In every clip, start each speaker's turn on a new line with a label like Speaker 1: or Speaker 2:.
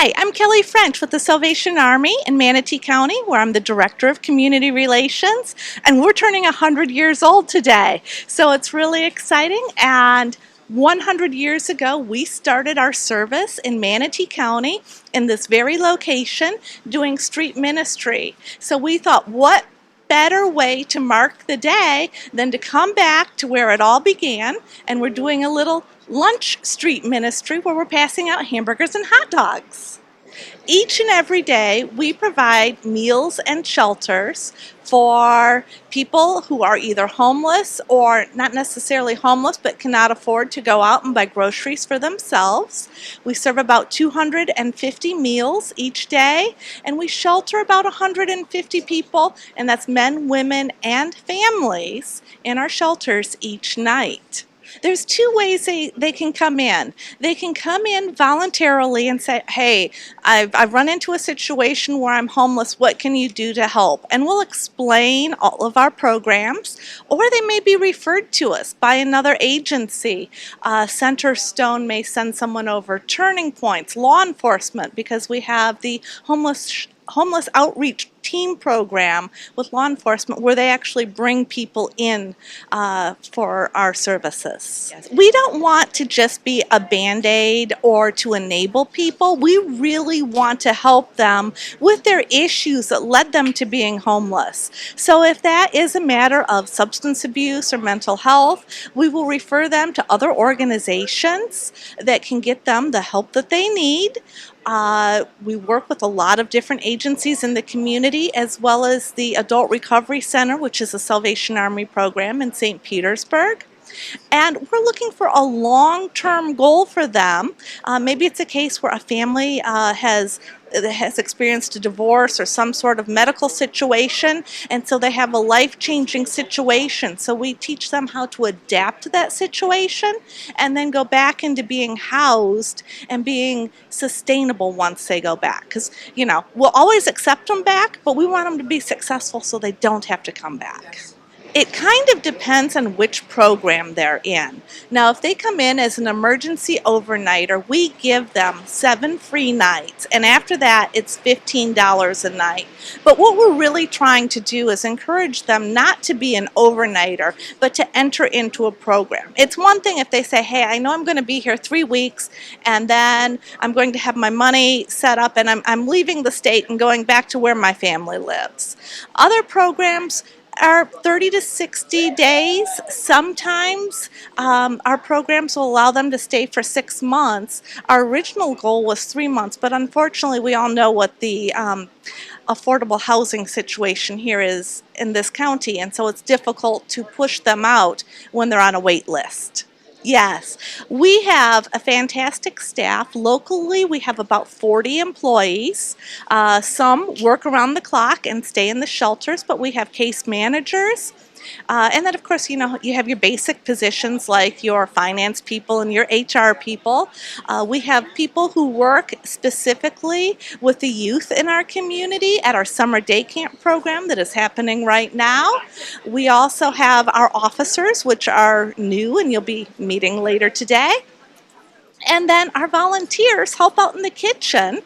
Speaker 1: Hi, I'm Kelly French with the Salvation Army in Manatee County, where I'm the Director of Community Relations, and we're turning 100 years old today. So it's really exciting, and 100 years ago, we started our service in Manatee County in this very location doing street ministry. So we thought, what better way to mark the day than to come back to where it all began, and we're doing a little lunch street ministry where we're passing out hamburgers and hot dogs. Each and every day we provide meals and shelters for people who are either homeless or not necessarily homeless but cannot afford to go out and buy groceries for themselves. We serve about 250 meals each day, and we shelter about 150 people, and that's men, women, and families in our shelters each night. There's two ways they can come in. They can come in voluntarily and say, hey, I've run into a situation where I'm homeless. What can you do to help? And we'll explain all of our programs. Or they may be referred to us by another agency. Centerstone may send someone over. Turning Points, law enforcement, because we have the homeless outreach team program with law enforcement where they actually bring people in for our services. Yes. We don't want to just be a band-aid or to enable people. We really want to help them with their issues that led them to being homeless. So if that is a matter of substance abuse or mental health, we will refer them to other organizations that can get them the help that they need. We work with a lot of different agencies in the community, as well as the Adult Recovery Center, which is a Salvation Army program in St. Petersburg. And we're looking for a long-term goal for them. Maybe it's a case where a family has experienced a divorce or some sort of medical situation, and so they have a life-changing situation. So we teach them how to adapt to that situation and then go back into being housed and being sustainable once they go back. Because, we'll always accept them back, but we want them to be successful so they don't have to come back. It kind of depends on which program they're in. Now, if they come in as an emergency overnighter, we give them 7 free nights, and after that, it's $15 a night. But what we're really trying to do is encourage them not to be an overnighter, but to enter into a program. It's one thing if they say, hey, I know I'm going to be here 3 weeks, and then I'm going to have my money set up, and I'm leaving the state and going back to where my family lives. Other programs are 30 to 60 days. Sometimes our programs will allow them to stay for 6 months. Our original goal was 3 months, but unfortunately we all know what the affordable housing situation here is in this county, and so it's difficult to push them out when they're on a wait list. Yes, we have a fantastic staff. Locally, we have about 40 employees. Some work around the clock and stay in the shelters, but we have case managers. And then, of course, you have your basic positions like your finance people and your HR people. We have people who work specifically with the youth in our community at our summer day camp program that is happening right now. We also have our officers, which are new, and you'll be meeting later today. And then our volunteers help out in the kitchen.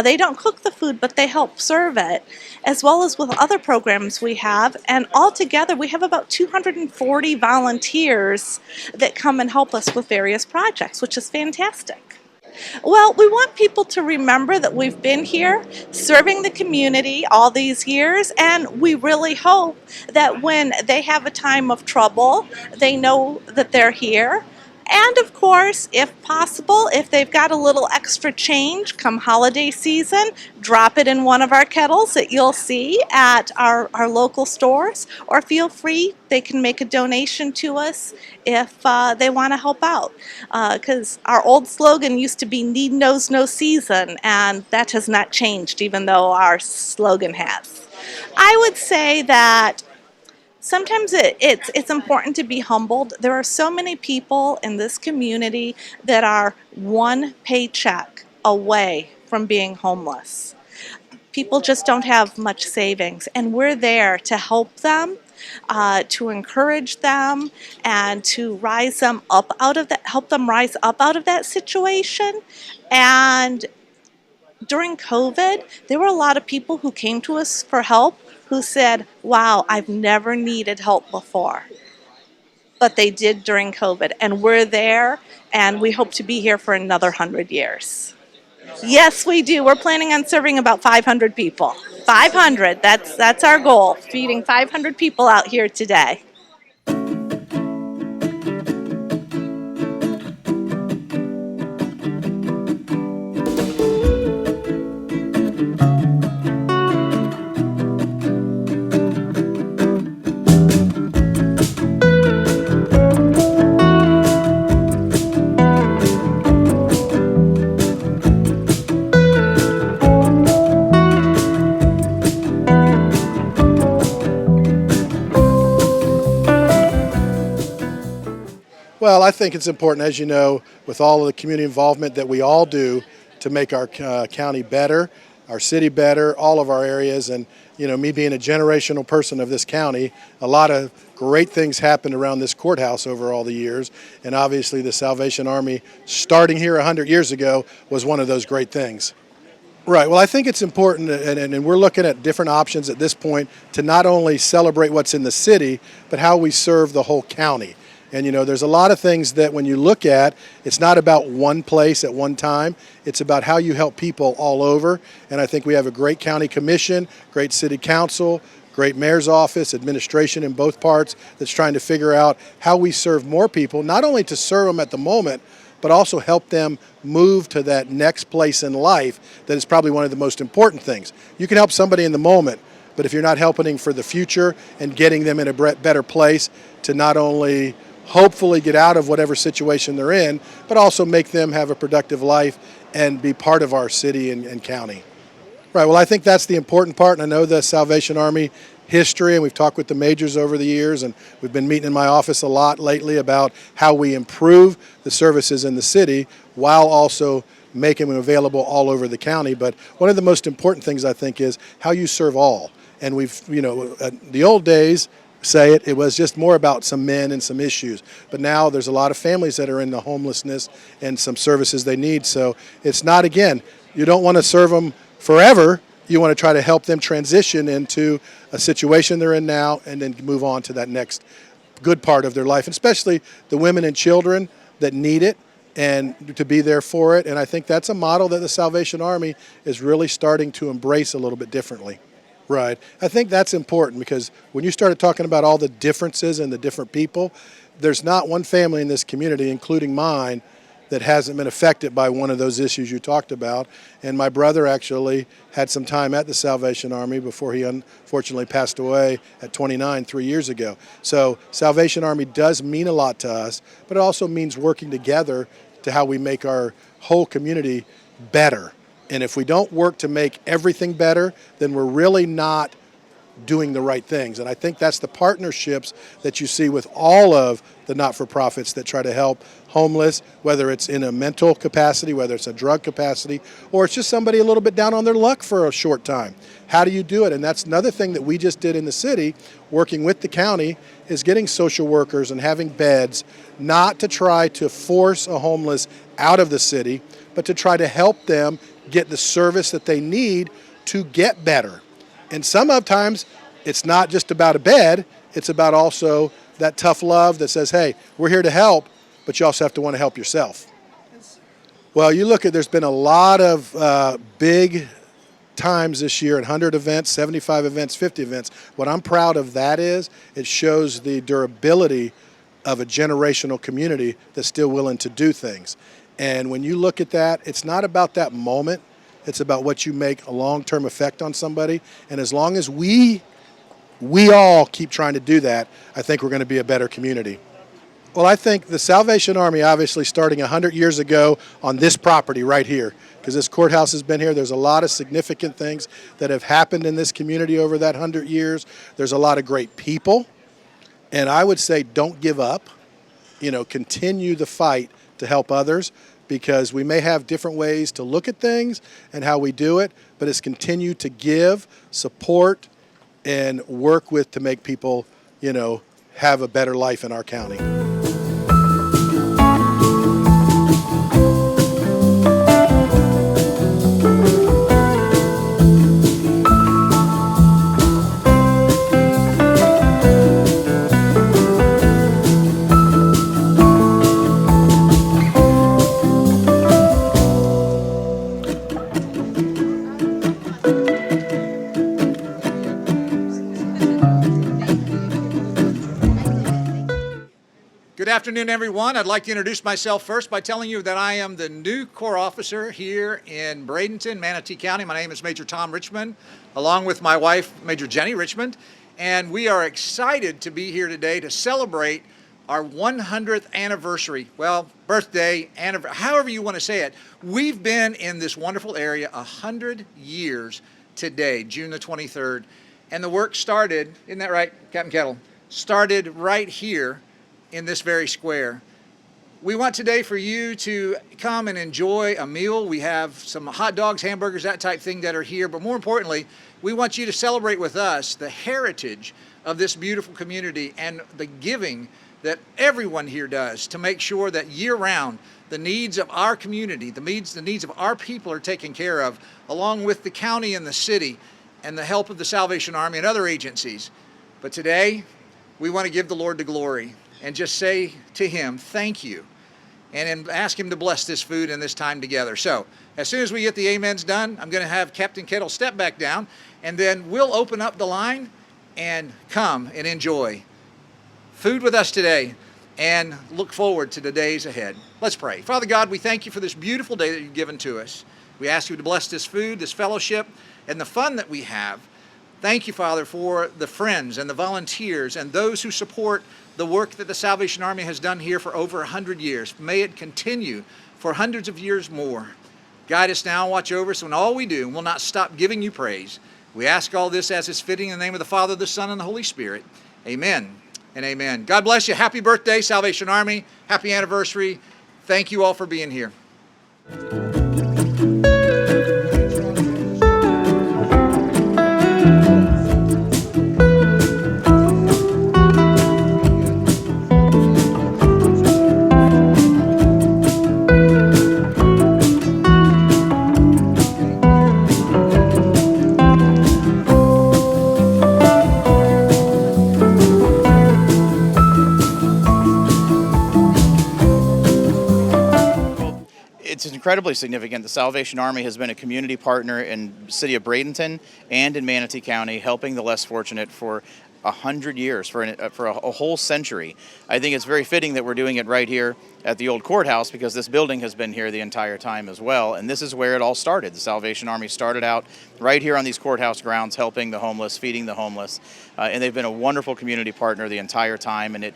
Speaker 1: They don't cook the food, but they help serve it, as well as with other programs we have. And altogether, we have about 240 volunteers that come and help us with various projects, which is fantastic. Well, we want people to remember that we've been here serving the community all these years, and we really hope that when they have a time of trouble, they know that they're here. And of course, if possible, if they've got a little extra change come holiday season, drop it in one of our kettles that you'll see at our local stores, or feel free, they can make a donation to us if they want to help out. Because our old slogan used to be "Need knows no season," and that has not changed, even though our slogan has. I would say that sometimes it's important to be humbled. There are so many people in this community that are one paycheck away from being homeless. People just don't have much savings, and we're there to help them, to encourage them, and to rise them up out of that, help them rise up out of that situation, and During COVID, there were a lot of people who came to us for help who said, wow, I've never needed help before. But they did during COVID, and we're there, and we hope to be here for another 100 years. Yes, we do. We're planning on serving about 500 people. 500, that's our goal, feeding 500 people out here today.
Speaker 2: Well, I think it's important, as you know, with all of the community involvement that we all do to make our county better, our city better, all of our areas. And, you know, me being a generational person of this county, a lot of great things happened around this courthouse over all the years. And obviously the Salvation Army starting here 100 years ago was one of those great things. Right. Well, I think it's important, and we're looking at different options at this point to not only celebrate what's in the city, but how we serve the whole county. And, you know, there's a lot of things that when you look at, it's not about one place at one time. It's about how you help people all over. And I think we have a great county commission, great city council, great mayor's office, administration in both parts that's trying to figure out how we serve more people, not only to serve them at the moment, but also help them move to that next place in life that is probably one of the most important things. You can help somebody in the moment, but if you're not helping for the future and getting them in a better place to not only hopefully get out of whatever situation they're in, but also make them have a productive life and be part of our city and county. Right, well, I think that's the important part, and I know the Salvation Army history, and we've talked with the majors over the years, and we've been meeting in my office a lot lately about how we improve the services in the city while also making them available all over the county. But one of the most important things, I think, is how you serve all. And we've, you know, the old days, say it was just more about some men and some issues. But now there's a lot of families that are in the homelessness and some services they need. So it's not, again, you don't want to serve them forever. You want to try to help them transition into a situation they're in now and then move on to that next good part of their life, and especially the women and children that need it and to be there for it. And I think that's a model that the Salvation Army is really starting to embrace a little bit differently. Right. I think that's important because when you started talking about all the differences and the different people, there's not one family in this community, including mine, that hasn't been affected by one of those issues you talked about. And my brother actually had some time at the Salvation Army before he unfortunately passed away at 29 3 years ago. So Salvation Army does mean a lot to us, but it also means working together to how we make our whole community better. And if we don't work to make everything better, then we're really not doing the right things. And I think that's the partnerships that you see with all of the not-for-profits that try to help homeless, whether it's in a mental capacity, whether it's a drug capacity, or it's just somebody a little bit down on their luck for a short time. How do you do it? And that's another thing that we just did in the city, working with the county, is getting social workers and having beds, not to try to force a homeless out of the city, but to try to help them get the service that they need to get better. And sometimes it's not just about a bed, it's about also that tough love that says, hey, we're here to help, but you also have to want to help yourself. Well, you look at, there's been a lot of big times this year, 100 events, 75 events, 50 events. What I'm proud of that is it shows the durability of a generational community that's still willing to do things. And when you look at that, it's not about that moment. It's about what you make a long-term effect on somebody. And as long as we all keep trying to do that, I think we're going to be a better community. Well, I think the Salvation Army, obviously starting 100 years ago on this property right here, because this courthouse has been here. There's a lot of significant things that have happened in this community over that 100 years. There's a lot of great people. And I would say don't give up. You know, continue the fight to help others, because we may have different ways to look at things and how we do it, but it's continue to give, support, and work with to make people, you know, have a better life in our county.
Speaker 3: afternoon, everyone. I'd like to introduce myself first by telling you that I am the new Corps officer here in Bradenton, Manatee County. My name is Major Tom Richmond, along with my wife, Major Jenny Richmond, and we are excited to be here today to celebrate our 100th anniversary, well, birthday, however you want to say it. We've been in this wonderful area 100 years today, June the 23rd, and the work started, isn't that right, Captain Kettle? Started right here in this very square. We want today for you to come and enjoy a meal. We have some hot dogs, hamburgers, that type thing that are here, but more importantly, we want you to celebrate with us the heritage of this beautiful community and the giving that everyone here does to make sure that year-round the needs of our community, the needs of our people are taken care of, along with the county and the city and the help of the Salvation Army and other agencies. But today, we want to give the Lord the glory and just say to him, thank you, and ask him to bless this food and this time together. So, as soon as we get the amens done, I'm going to have Captain Kettle step back down, and then we'll open up the line and come and enjoy food with us today and look forward to the days ahead. Let's pray. Father God, we thank you for this beautiful day that you've given to us. We ask you to bless this food, this fellowship, and the fun that we have. Thank you, Father, for the friends and the volunteers and those who support the work that the Salvation Army has done here for over 100 years. May it continue for hundreds of years more. Guide us now, watch over us, and all we do, we'll not stop giving you praise. We ask all this as is fitting in the name of the Father, the Son, and the Holy Spirit. Amen and amen. God bless you. Happy birthday, Salvation Army. Happy anniversary. Thank you all for being here.
Speaker 4: It's incredibly significant. The Salvation Army has been a community partner in the city of Bradenton and in Manatee County, helping the less fortunate for 100 years, for a whole century. I think it's very fitting that we're doing it right here at the old courthouse, because this building has been here the entire time as well, and this is where it all started. The Salvation Army started out right here on these courthouse grounds, helping the homeless, feeding the homeless, and they've been a wonderful community partner the entire time, and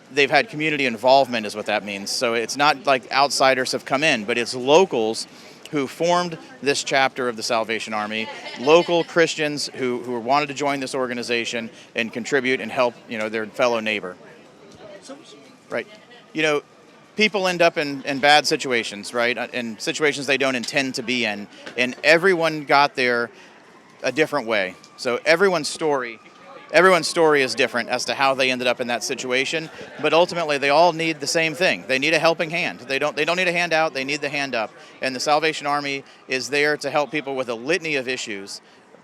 Speaker 4: they've had community involvement is what that means. So it's not like outsiders have come in, but it's locals who formed this chapter of the Salvation Army, local Christians who wanted to join this organization and contribute and help, their fellow neighbor. Right. People end up in bad situations, right? In situations they don't intend to be in. And everyone got there a different way. So everyone's story is different as to how they ended up in that situation, but ultimately they all need the same thing. They need a helping hand. They don't need a handout, they need the hand up. And the Salvation Army is there to help people with a litany of issues,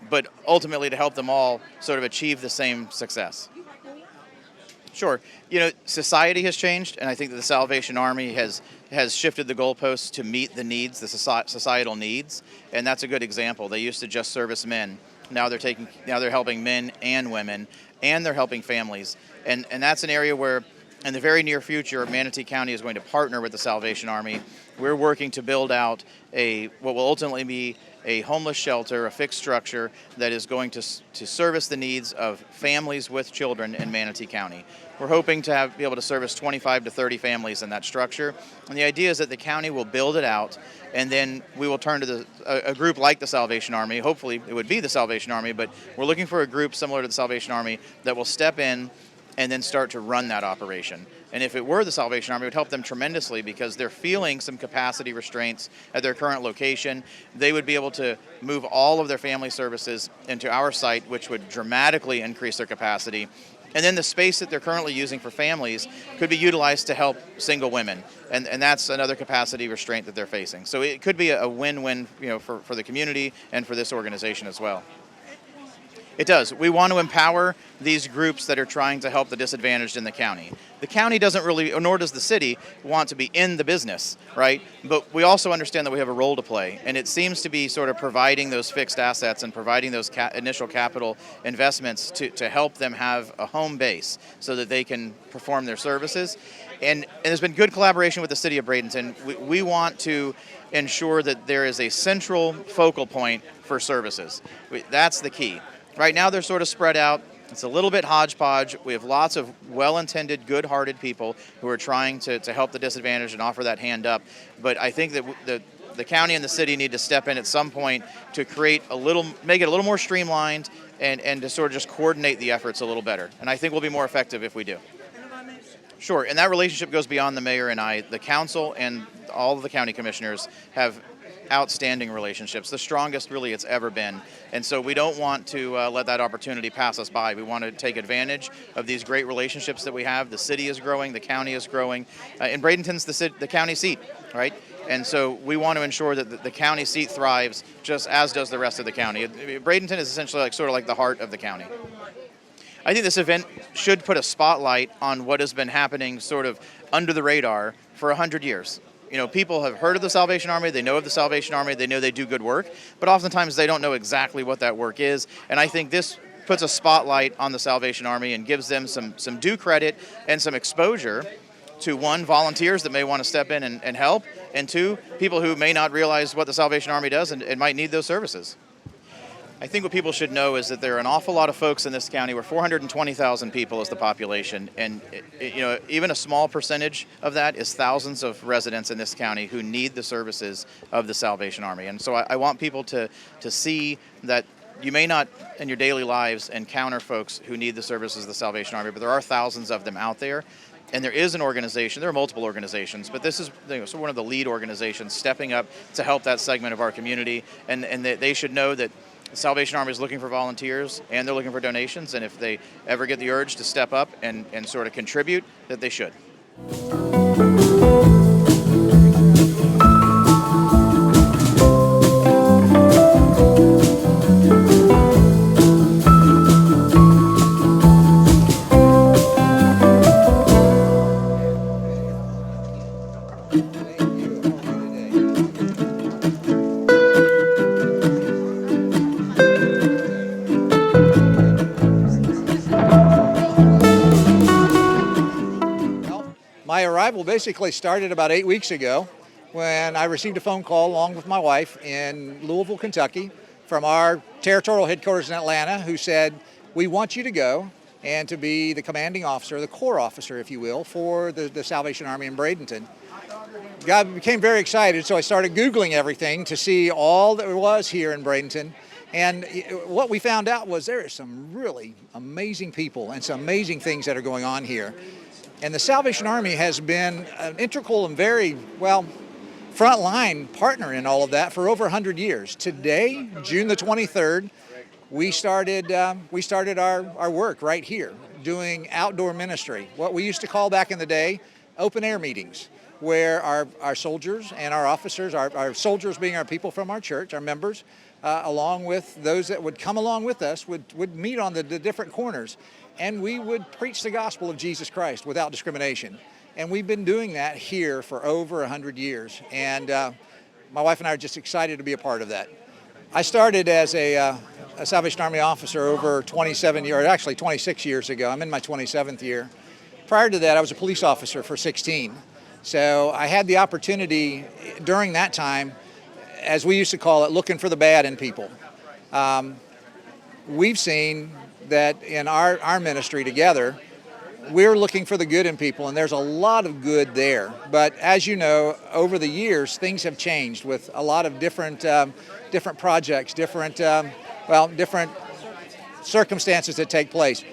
Speaker 4: but ultimately to help them all sort of achieve the same success. Sure. Society has changed, and I think that the Salvation Army has shifted the goalposts to meet the needs, the societal needs, and that's a good example. They used to just service men. Now they're helping men and women, and they're helping families. And that's an area where, in the very near future, Manatee County is going to partner with the Salvation Army. We're working to build out what will ultimately be a homeless shelter, a fixed structure that is going to service the needs of families with children in Manatee County. We're hoping to be able to service 25 to 30 families in that structure. And the idea is that the county will build it out, and then we will turn to a group like the Salvation Army. Hopefully it would be the Salvation Army, but we're looking for a group similar to the Salvation Army that will step in and then start to run that operation. And if it were the Salvation Army, it would help them tremendously, because they're feeling some capacity restraints at their current location. They would be able to move all of their family services into our site, which would dramatically increase their capacity. And then the space that they're currently using for families could be utilized to help single women. And that's another capacity restraint that they're facing. So it could be a win-win, for the community and for this organization as well. It does. We want to empower these groups that are trying to help the disadvantaged in the county. The county doesn't really, nor does the city, want to be in the business, right? But we also understand that we have a role to play, and it seems to be sort of providing those fixed assets and providing those initial capital investments to help them have a home base so that they can perform their services. and there's been good collaboration with the city of Bradenton. We want to ensure that there is a central focal point for services. That's the key. Right now they're sort of spread out. It's a little bit hodgepodge. We have lots of well-intended, good-hearted people who are trying to help the disadvantaged and offer that hand up. But I think that the county and the city need to step in at some point to make it a little more streamlined and to sort of just coordinate the efforts a little better. And I think we'll be more effective if we do. Sure, and that relationship goes beyond the mayor and I. The council and all of the county commissioners have outstanding relationships, the strongest really it's ever been. And so we don't want to let that opportunity pass us by. We want to take advantage of these great relationships that we have. The city is growing, the county is growing. And Bradenton's the county seat, right? And so we want to ensure that the county seat thrives just as does the rest of the county. Bradenton is essentially sort of like the heart of the county. I think this event should put a spotlight on what has been happening sort of under the radar for 100 years. You know, people have heard of the Salvation Army, they know of the Salvation Army, they know they do good work, but oftentimes they don't know exactly what that work is. And I think this puts a spotlight on the Salvation Army and gives them some due credit and some exposure to, one, volunteers that may want to step in and help, and two, people who may not realize what the Salvation Army does and might need those services. I think what people should know is that there are an awful lot of folks in this county. We're 420,000 people is the population, and you know, even a small percentage of that is thousands of residents in this county who need the services of the Salvation Army. And so I want people to see that you may not in your daily lives encounter folks who need the services of the Salvation Army, but there are thousands of them out there. And there is an organization, there are multiple organizations, but this is so one of the lead organizations stepping up to help that segment of our community, and they should know that the Salvation Army is looking for volunteers and they're looking for donations, and if they ever get the urge to step up and sort of contribute, that they should.
Speaker 3: My arrival basically started about 8 weeks ago when I received a phone call along with my wife in Louisville, Kentucky from our territorial headquarters in Atlanta, who said, we want you to go and to be the commanding officer, the corps officer, if you will, for the Salvation Army in Bradenton. I became very excited, so I started Googling everything to see all that there was here in Bradenton. And what we found out was there are some really amazing people and some amazing things that are going on here. And the Salvation Army has been an integral and very, well, frontline partner in all of that for over 100 years. Today, June the 23rd, we started our work right here, doing outdoor ministry, what we used to call back in the day open air meetings, where our soldiers and our officers, our soldiers being our people from our church, our members, along with those that would come along with us, would meet on the different corners. And we would preach the gospel of Jesus Christ without discrimination. And we've been doing that here for over 100 years. And my wife and I are just excited to be a part of that. I started as a Salvation Army officer over 27 years, or actually 26 years ago. I'm in my 27th year. Prior to that, I was a police officer for 16. So I had the opportunity during that time, as we used to call it, looking for the bad in people. We've seen that in our ministry together, we're looking for the good in people, and there's a lot of good there. But as you know, over the years, things have changed with a lot of different projects, different circumstances that take place.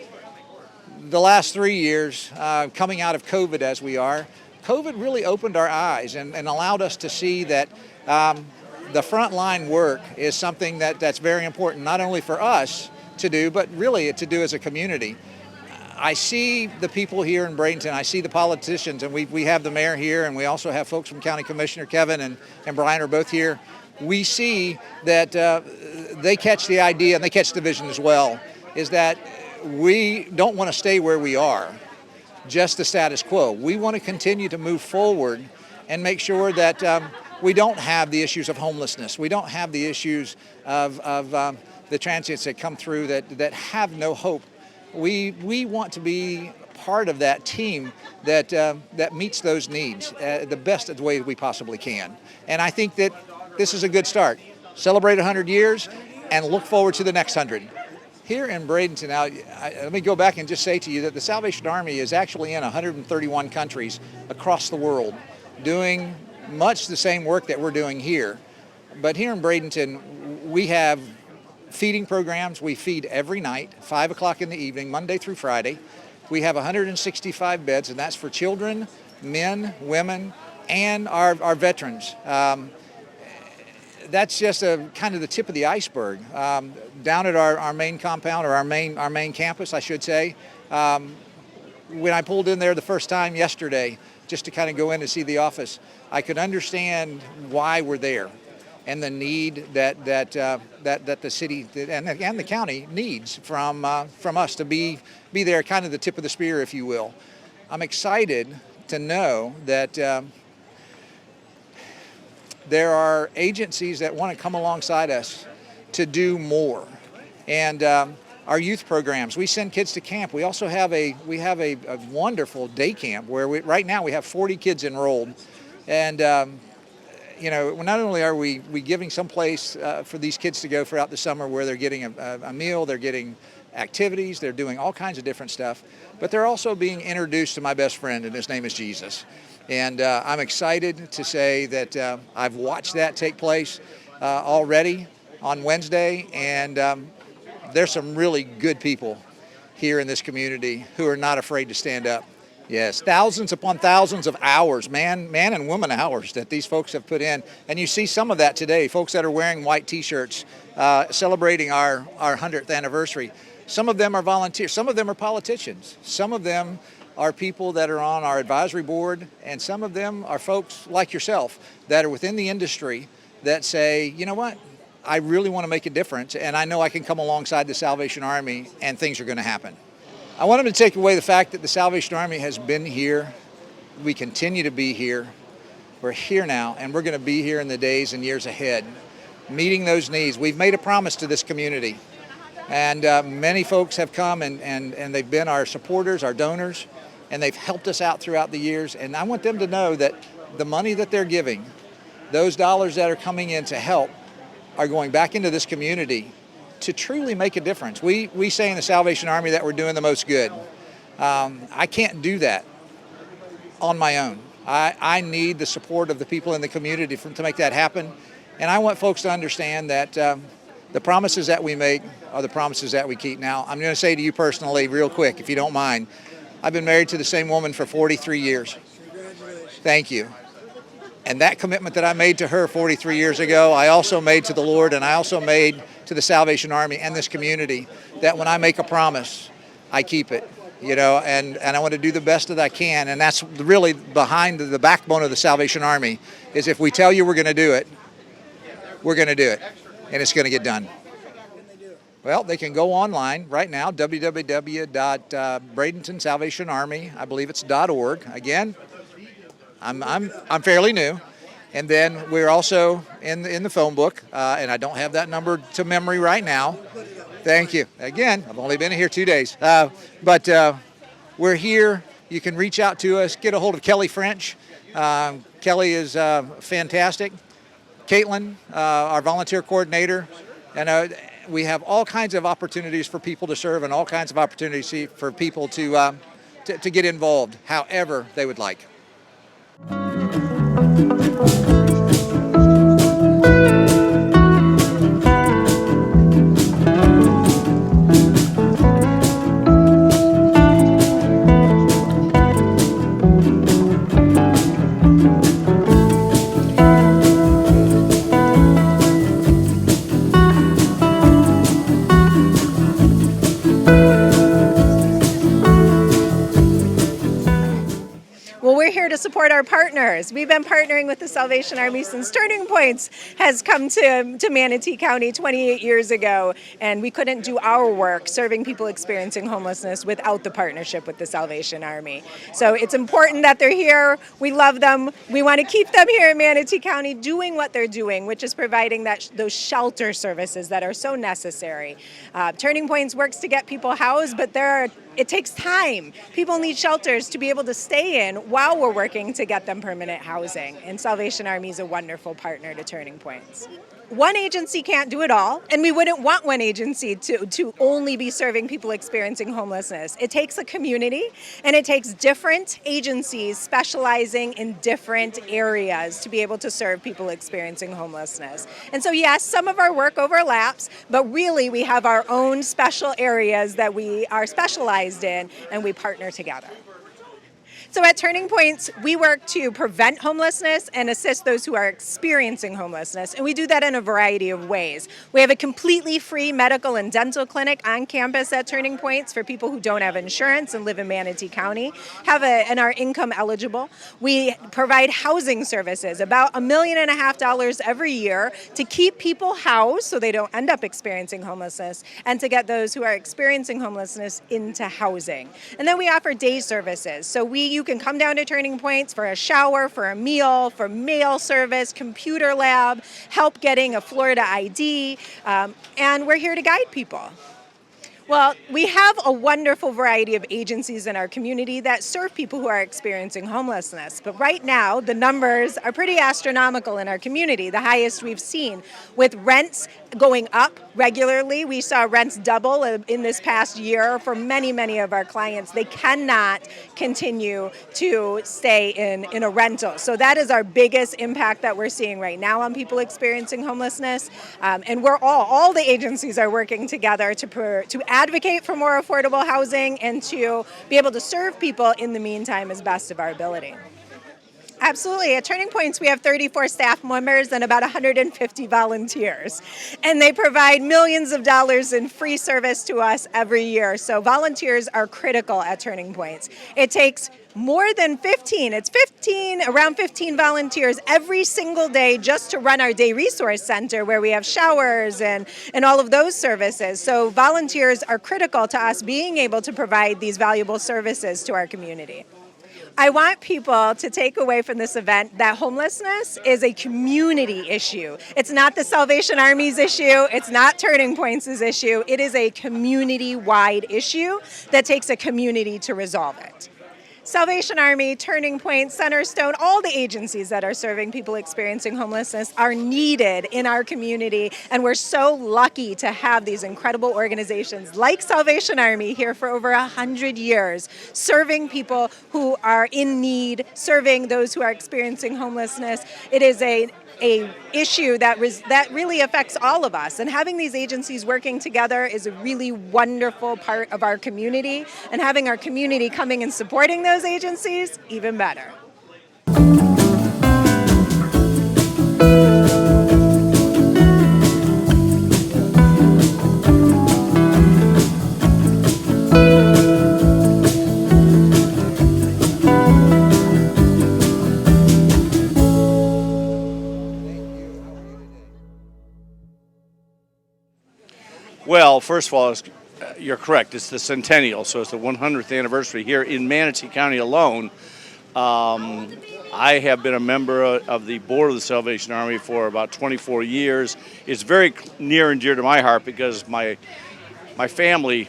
Speaker 3: The last 3 years, coming out of COVID as we are, COVID really opened our eyes and allowed us to see that the frontline work is something that's very important, not only for us to do, but really to do as a community. I see the people here in Bradenton, I see the politicians, and we have the mayor here, and we also have folks from County Commissioner Kevin and Brian are both here. We see that they catch the idea, and they catch the vision as well, is that we don't want to stay where we are, just the status quo. We want to continue to move forward and make sure that we don't have the issues of homelessness. We don't have the issues of the transients that come through that have no hope We want to be part of that team that meets those needs the best of the way we possibly can. And I think that this is a good start. Celebrate 100 years and look forward to the next 100. Here in Bradenton, now, let me go back and just say to you that the Salvation Army is actually in 131 countries across the world doing much the same work that we're doing here. But here in Bradenton, we have feeding programs. We feed every night, 5 o'clock in the evening, Monday through Friday. We have 165 beds, and that's for children, men, women, and our veterans. That's just a kind of the tip of the iceberg. Down at our main compound, or our main campus, I should say, when I pulled in there the first time yesterday, just to kind of go in and see the office, I could understand why we're there, and the need that the city and the county needs from us to be there, kind of the tip of the spear, if you will. I'm excited to know that there are agencies that want to come alongside us to do more, and our youth programs. We send kids to camp. We also have a wonderful day camp where right now we have 40 kids enrolled, and not only are we giving some place for these kids to go throughout the summer where they're getting a meal, they're getting activities, they're doing all kinds of different stuff, but they're also being introduced to my best friend, and his name is Jesus. And I'm excited to say that I've watched that take place already on Wednesday, and there's some really good people here in this community who are not afraid to stand up. Yes, thousands upon thousands of hours, man and woman hours that these folks have put in. And you see some of that today, folks that are wearing white T-shirts celebrating our 100th anniversary. Some of them are volunteers, some of them are politicians, some of them are people that are on our advisory board, and some of them are folks like yourself that are within the industry that say, you know what, I really want to make a difference, and I know I can come alongside the Salvation Army and things are going to happen. I want them to take away the fact that the Salvation Army has been here. We continue to be here. We're here now, and we're going to be here in the days and years ahead, meeting those needs. We've made a promise to this community, and many folks have come and they've been our supporters, our donors, and they've helped us out throughout the years. And I want them to know that the money that they're giving, those dollars that are coming in to help, are going back into this community to truly make a difference. We say in the Salvation Army that we're doing the most good. I can't do that on my own. I need the support of the people in the community to make that happen. And I want folks to understand that the promises that we make are the promises that we keep. Now, I'm going to say to you personally, real quick, if you don't mind, I've been married to the same woman for 43 years.
Speaker 5: Congratulations.
Speaker 3: Thank you. And that commitment that I made to her 43 years ago, I also made to the Lord, and I also made to the Salvation Army and this community, that when I make a promise, I keep it, and I want to do the best that I can. And that's really behind the backbone of the Salvation Army, is if we tell you we're going to do it, we're going to do it, and it's going to get done. Well, they can go online right now, www.bradentonsalvationarmy, I believe it's .org. Again, I'm fairly new. And then we're also in the phone book, and I don't have that number to memory right now. Thank you. Again, I've only been here 2 days. But we're here. You can reach out to us, get a hold of Kelly French. Kelly is fantastic. Caitlin, our volunteer coordinator. And we have all kinds of opportunities for people to serve, and all kinds of opportunities for people to get involved however they would like.
Speaker 5: Well, we're here to support support our partners. We've been partnering with the Salvation Army since Turning Points has come to Manatee County 28 years ago, and we couldn't do our work serving people experiencing homelessness without the partnership with the Salvation Army. So it's important that they're here. We love them. We want to keep them here in Manatee County doing what they're doing, which is providing those shelter services that are so necessary. Turning Points works to get people housed, but it takes time. People need shelters to be able to stay in while we're working to get them permanent housing. And Salvation Army is a wonderful partner to Turning Points. One agency can't do it all, and we wouldn't want one agency to only be serving people experiencing homelessness. It takes a community, and it takes different agencies specializing in different areas to be able to serve people experiencing homelessness. And so yes, some of our work overlaps, but really we have our own special areas that we are specialized in, and we partner together. So at Turning Points, we work to prevent homelessness and assist those who are experiencing homelessness, and we do that in a variety of ways. We have a completely free medical and dental clinic on campus at Turning Points for people who don't have insurance and live in Manatee County, and are income eligible. We provide housing services, about $1.5 million every year, to keep people housed so they don't end up experiencing homelessness, and to get those who are experiencing homelessness into housing. And then we offer day services. So you can come down to Turning Points for a shower, for a meal, for mail service, computer lab, help getting a Florida ID, and we're here to guide people. Well, we have a wonderful variety of agencies in our community that serve people who are experiencing homelessness. But right now, the numbers are pretty astronomical in our community, the highest we've seen. With rents going up regularly, we saw rents double in this past year for many, many of our clients. They cannot continue to stay in a rental. So that is our biggest impact that we're seeing right now on people experiencing homelessness. And all the agencies are working together to advocate for more affordable housing and to be able to serve people in the meantime as best of our ability. Absolutely. At Turning Points, we have 34 staff members and about 150 volunteers. And they provide millions of dollars in free service to us every year. So volunteers are critical at Turning Points. It takes more than 15. It's around 15 volunteers every single day just to run our day resource center where we have showers and all of those services. So volunteers are critical to us being able to provide these valuable services to our community. I want people to take away from this event that homelessness is a community issue. It's not the Salvation Army's issue. It's not Turning Points' issue. It is a community-wide issue that takes a community to resolve it. Salvation Army, Turning Point, Centerstone, all the agencies that are serving people experiencing homelessness are needed in our community, and we're so lucky to have these incredible organizations like Salvation Army here for over 100 years, serving people who are in need, serving those who are experiencing homelessness. It is a issue that really affects all of us. And having these agencies working together is a really wonderful part of our community. And having our community coming and supporting those agencies, even better.
Speaker 6: Well, first of all, you're correct. It's the centennial, so it's the 100th anniversary here in Manatee County alone. I have been a member of the board of the Salvation Army for about 24 years. It's very near and dear to my heart because my family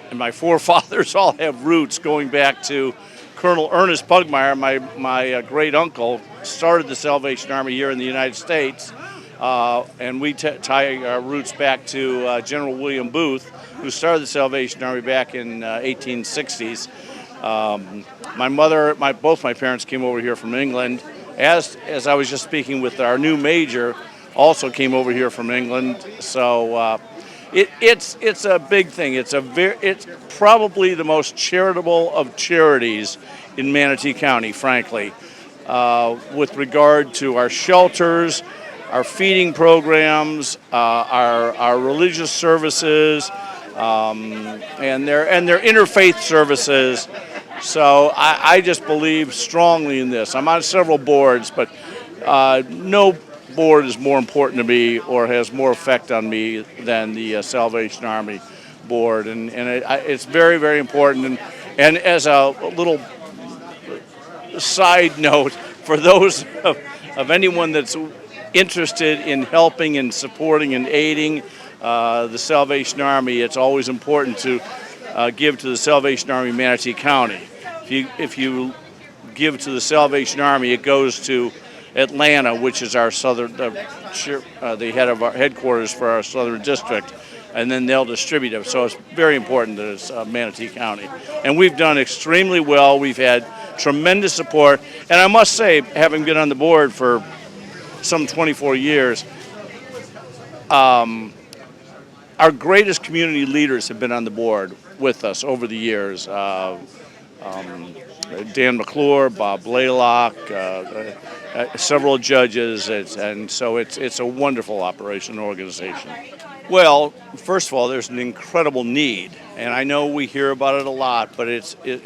Speaker 6: and my forefathers all have roots going back to Colonel Ernest Pugmire. My great uncle started the Salvation Army here in the United States. And we tie our roots back to General William Booth, who started the Salvation Army back in 1860s. My mother, both my parents came over here from England. As I was just speaking with our new major, also came over here from England. So it's a big thing. It's probably the most charitable of charities in Manatee County, frankly, with regard to our shelters, our feeding programs, our religious services, and their interfaith services. So I just believe strongly in this. I'm on several boards, but no board is more important to me or has more effect on me than the Salvation Army board, and it's very, very important. And as a little side note, for those of anyone that's interested in helping and supporting and aiding the Salvation Army, it's always important to give to the Salvation Army Manatee County. If you give to the Salvation Army, it goes to Atlanta, which is our the head of our headquarters for our southern district, and then they'll distribute it. So it's very important that it's Manatee County. And we've done extremely well. We've had tremendous support. And I must say, having been on the board for some 24 years, our greatest community leaders have been on the board with us over the years. Dan McClure, Bob Blaylock, several judges, and so it's a wonderful operation and organization. Well, first of all, there's an incredible need, and I know we hear about it a lot, but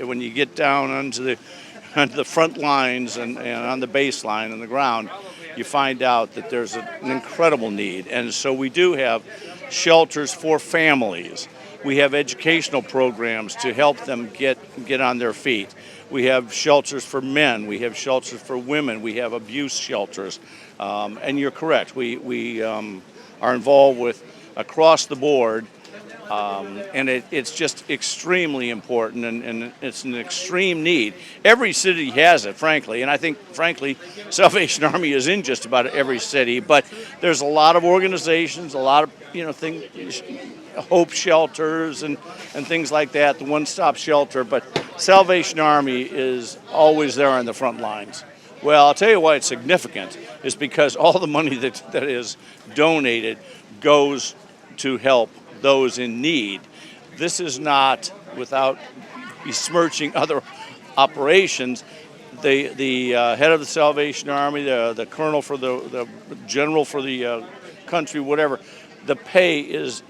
Speaker 6: when you get down onto the front lines and on the baseline on the ground, you find out that there's an incredible need, and so we do have shelters for families. We have educational programs to help them get on their feet. We have shelters for men. We have shelters for women. We have abuse shelters. And you're correct. We are involved with across the board, and it's just extremely important, and it's an extreme need. Every city has it, frankly, and I think, frankly, Salvation Army is in just about every city. But there's a lot of organizations, a lot of things. Hope shelters and things like that, the one-stop shelter, but Salvation Army is always there on the front lines. Well, I'll tell you why it's significant is because all the money that is donated goes to help those in need. This is not without besmirching other operations. The head of the Salvation Army, the colonel for the general for the country, whatever, the pay is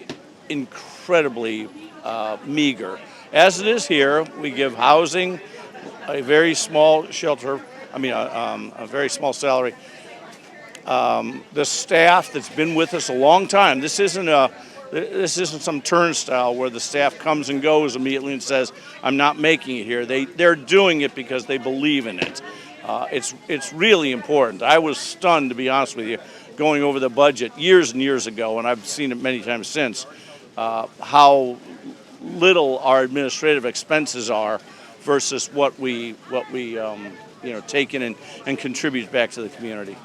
Speaker 6: incredibly meager. As it is here, we give housing, a very small shelter, a very small salary. The staff that's been with us a long time, this isn't some turnstile where the staff comes and goes immediately and says, I'm not making it here. They're doing it because they believe in it. It's really important. I was stunned, to be honest with you, going over the budget years and years ago, and I've seen it many times since, how little our administrative expenses are versus what we take in and contribute back to the community.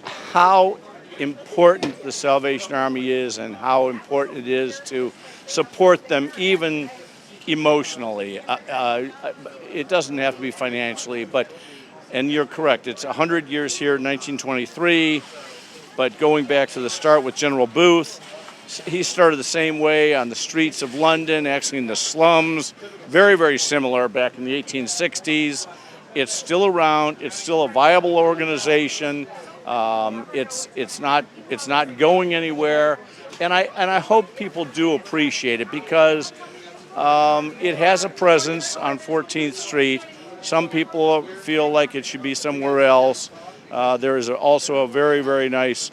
Speaker 6: How important the Salvation Army is and how important it is to support them even emotionally. It doesn't have to be financially, and you're correct, it's 100 years here, 1923, but going back to the start with General Booth, he started the same way on the streets of London, actually in the slums, very, very similar back in the 1860s. It's still around. It's still a viable organization. It's not going anywhere, and I hope people do appreciate it because it has a presence on 14th Street. Some people feel like it should be somewhere else. There is also a very, very nice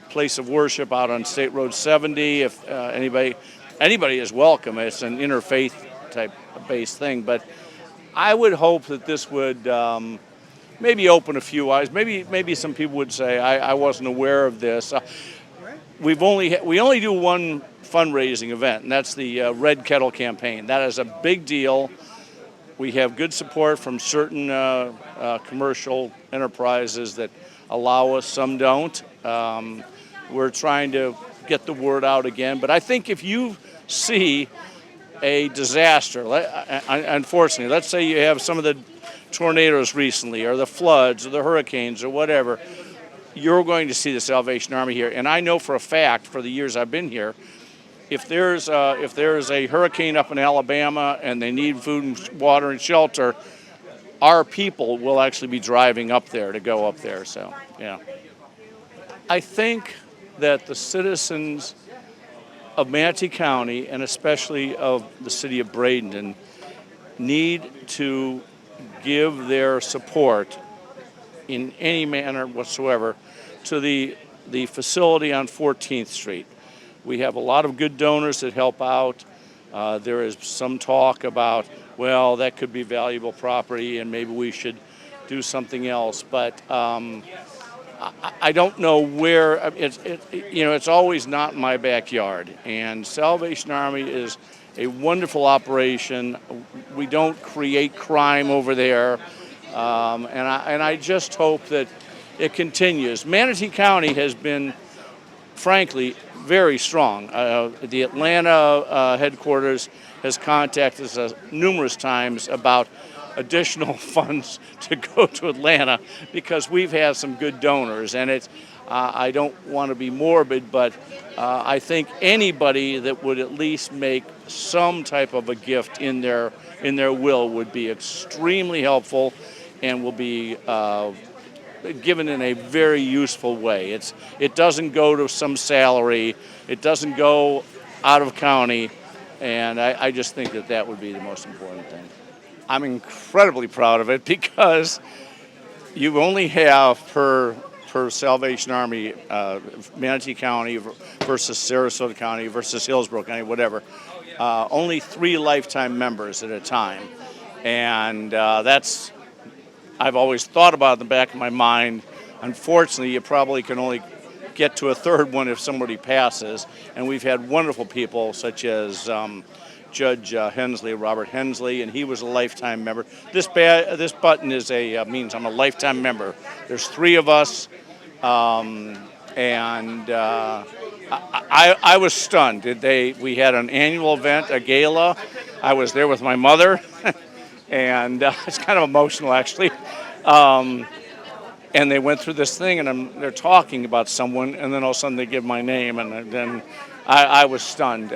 Speaker 6: place of worship out on State Road 70. If anybody is welcome, it's an interfaith type based thing. But I would hope that this would maybe open a few eyes. Maybe some people would say I wasn't aware of this. We only do one fundraising event, and that's the Red Kettle campaign. That is a big deal. We have good support from certain commercial enterprises that allow us, some don't. We're trying to get the word out again. But I think if you see a disaster, unfortunately, let's say you have some of the tornadoes recently or the floods or the hurricanes or whatever, you're going to see the Salvation Army here. And I know for a fact, for the years I've been here, if there's a hurricane up in Alabama and they need food and water and shelter, our people will actually be driving up there to go up there. So, yeah. I think that the citizens of Manatee County, and especially of the city of Bradenton, need to give their support in any manner whatsoever to the facility on 14th Street. We have a lot of good donors that help out. There is some talk about, well, that could be valuable property and maybe we should do something else. But I don't know where. It's always not in my backyard. And Salvation Army is a wonderful operation. We don't create crime over there, and I just hope that it continues. Manatee County has been, frankly, very strong. The Atlanta headquarters has contacted us numerous times about additional funds to go to Atlanta because we've had some good donors. And I don't want to be morbid, but I think anybody that would at least make some type of a gift in their will would be extremely helpful and will be given in a very useful way. It doesn't go to some salary, it doesn't go out of county, and I just think that would be the most important thing. I'm incredibly proud of it because you only have per Salvation Army, Manatee County versus Sarasota County versus Hillsborough County, whatever, only 3 lifetime members at a time. And I've always thought about it in the back of my mind. Unfortunately, you probably can only get to a 3rd one if somebody passes. And we've had wonderful people such as Judge Hensley, Robert Hensley, and he was a lifetime member. This button is means I'm a lifetime member. There's 3 of us, and I was stunned. We had an annual event, a gala. I was there with my mother, and it's kind of emotional actually. And they went through this thing, and they're talking about someone, and then all of a sudden they give my name, and then I was stunned.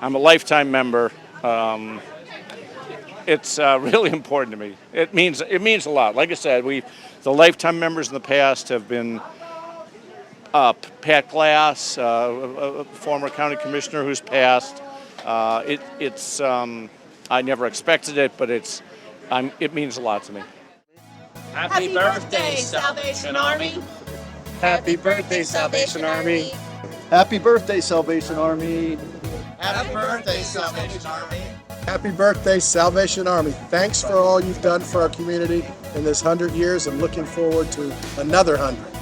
Speaker 6: I'm a lifetime member. It's really important to me. It means a lot. Like I said, the lifetime members in the past have been Pat Glass, a former county commissioner who's passed. I never expected it, but it means a lot to me.
Speaker 7: Happy birthday, Salvation Army!
Speaker 8: Happy birthday, Salvation Army!
Speaker 9: Happy birthday, Salvation Army!
Speaker 7: Happy birthday, Salvation Army!
Speaker 2: Happy birthday, Salvation Army. Thanks for all you've done for our community in this 100 years and looking forward to another 100.